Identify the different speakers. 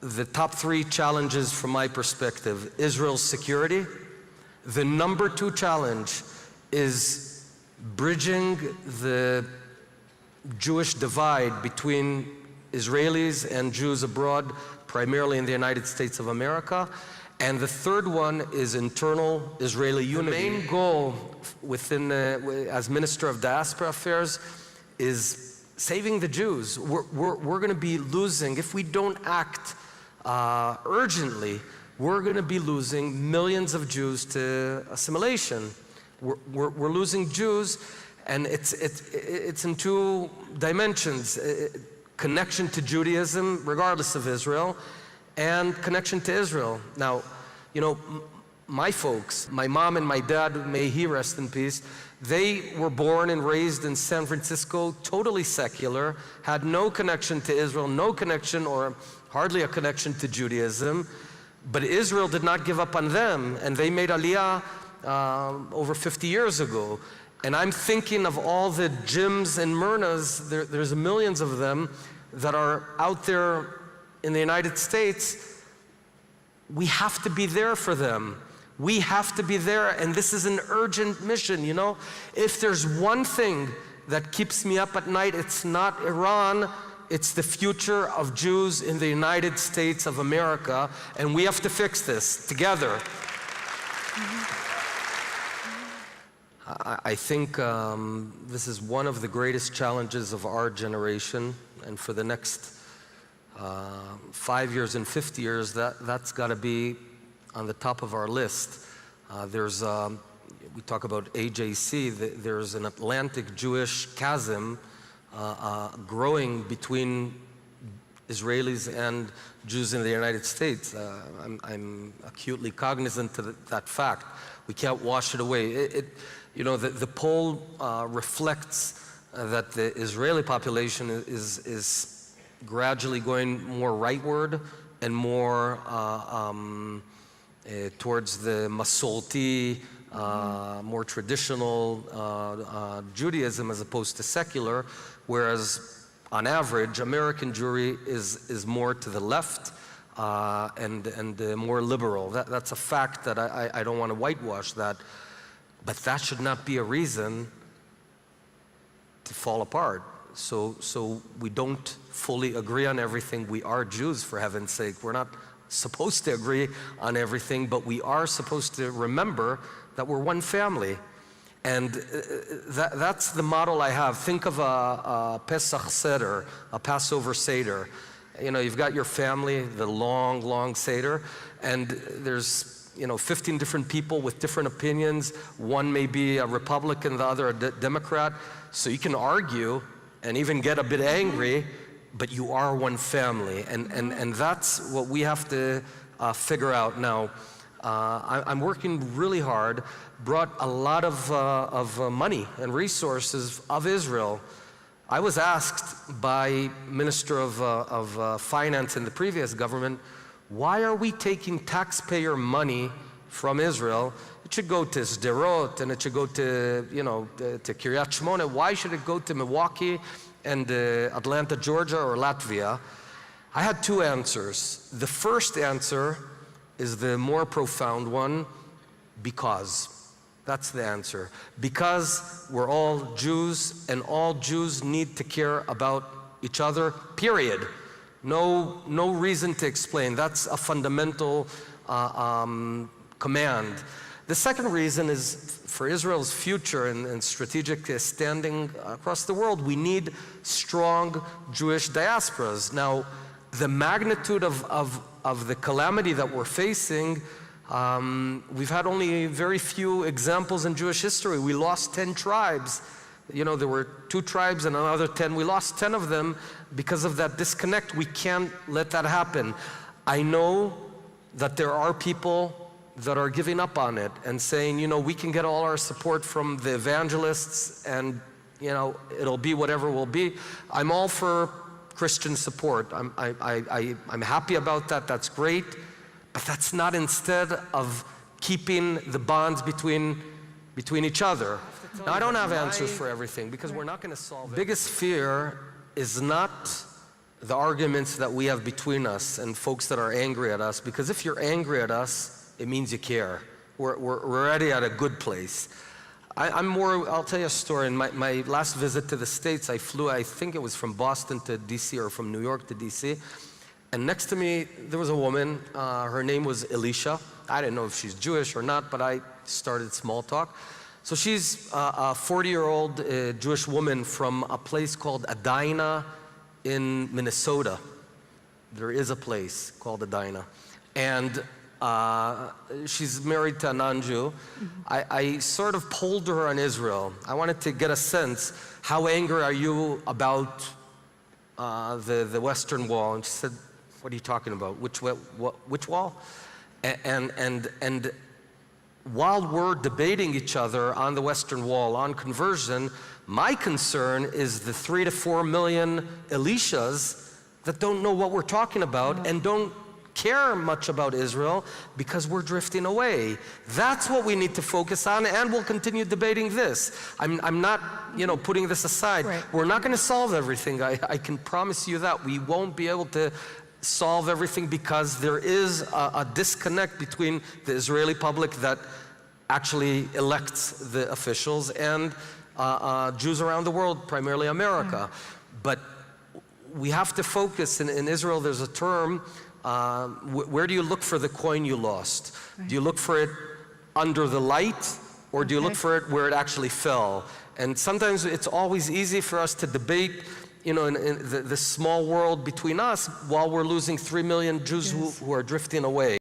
Speaker 1: the top 3 challenges from my perspective: Israel's security. The number 2 challenge is bridging the Jewish divide between Israelis and Jews abroad, primarily in the United States of America. And the third one is internal Israeli unity. The main goal within, as Minister of Diaspora Affairs, is saving the Jews. We're going to be losing, if we don't act urgently, we're going to be losing millions of Jews to assimilation. We're losing Jews, and it's in 2 dimensions: connection to Judaism, regardless of Israel, and connection to Israel. Now, you know, my folks, my mom and my dad, may he rest in peace, they were born and raised in San Francisco, totally secular, had no connection to Israel, no connection or hardly a connection to Judaism, but Israel did not give up on them, and they made Aliyah over 50 years ago. And I'm thinking of all the gyms and myrnas, there's millions of them that are out there in the United States. We have to be there for them. We have to be there, and this is an urgent mission, you know? If there's one thing that keeps me up at night, it's not Iran, it's the future of Jews in the United States of America, and we have to fix this together. I think this is one of the greatest challenges of our generation, and for the next 5 years and 50 years, that's got to be on the top of our list. We talk about AJC, there's an Atlantic Jewish chasm growing between Israelis and Jews in the United States. I'm acutely cognizant of that fact. We can't wash it away. You know, the poll reflects that the Israeli population is gradually going more rightward and more towards the Masorti, more traditional Judaism as opposed to secular, whereas on average, American Jewry is more to the left and more liberal. That's a fact that I don't want to whitewash that, but that should not be a reason to fall apart. So we don't fully agree on everything. We are Jews, for heaven's sake. We're not supposed to agree on everything, but we are supposed to remember that we're one family. And that's the model I have. Think of a Pesach Seder, a Passover Seder. You know, you've got your family, the long, long Seder, and there's 15 different people with different opinions. One may be a Republican, the other a Democrat. So you can argue and even get a bit angry, but you are one family. And that's what we have to figure out now. I'm working really hard, brought a lot of money and resources of Israel. I was asked by Minister of Finance in the previous government, why are we taking taxpayer money from Israel? It should go to Sderot and it should go to, to Kiryat Shmona. Why should it go to Milwaukee and Atlanta, Georgia, or Latvia? I had 2 answers. The first answer is the more profound one, because. That's the answer. Because we're all Jews, and all Jews need to care about each other, period. No reason to explain. That's a fundamental command. The second reason is for Israel's future and strategic standing across the world, we need strong Jewish diasporas. Now, the magnitude of the calamity that we're facing, we've had only very few examples in Jewish history. We lost 10 tribes. There were 2 tribes and another 10. We lost 10 of them because of that disconnect. We can't let that happen. I know that there are people that are giving up on it and saying, we can get all our support from the evangelists and, it'll be whatever will be. I'm all for Christian support. I'm happy about that. That's great. But that's not instead of keeping the bonds between each other. Now, I don't have answers for everything because we're not going to solve it. Biggest fear is not the arguments that we have between us and folks that are angry at us, because if you're angry at us, it means you care. We're already at a good place. I'll tell you a story. In my last visit to the States, I flew, I think it was from Boston to DC or from New York to DC. And next to me, there was a woman. Her name was Elisha. I didn't know if she's Jewish or not, but I started small talk. So she's a 40-year-old Jewish woman from a place called Edina in Minnesota. There is a place called Edina. And she's married to a non-Jew. I sort of polled her on Israel. I wanted to get a sense, how angry are you about the Western Wall? And she said, what are you talking about? Which wall? And while we're debating each other on the Western Wall, on conversion, my concern is the 3 to 4 million Elishas that don't know what we're talking about and don't care much about Israel because we're drifting away. That's what we need to focus on, and we'll continue debating this. I'm not, putting this aside.
Speaker 2: Right.
Speaker 1: We're not going to solve everything. I can promise you that. We won't be able to solve everything because there is a disconnect between the Israeli public that actually elects the officials and Jews around the world, primarily America. But we have to focus. In Israel, there's a term, where do you look for the coin you lost? Do you look for it under the light, or do you look for it where it actually fell? And sometimes it's always easy for us to debate, in the small world between us while we're losing 3 million Jews who are drifting away.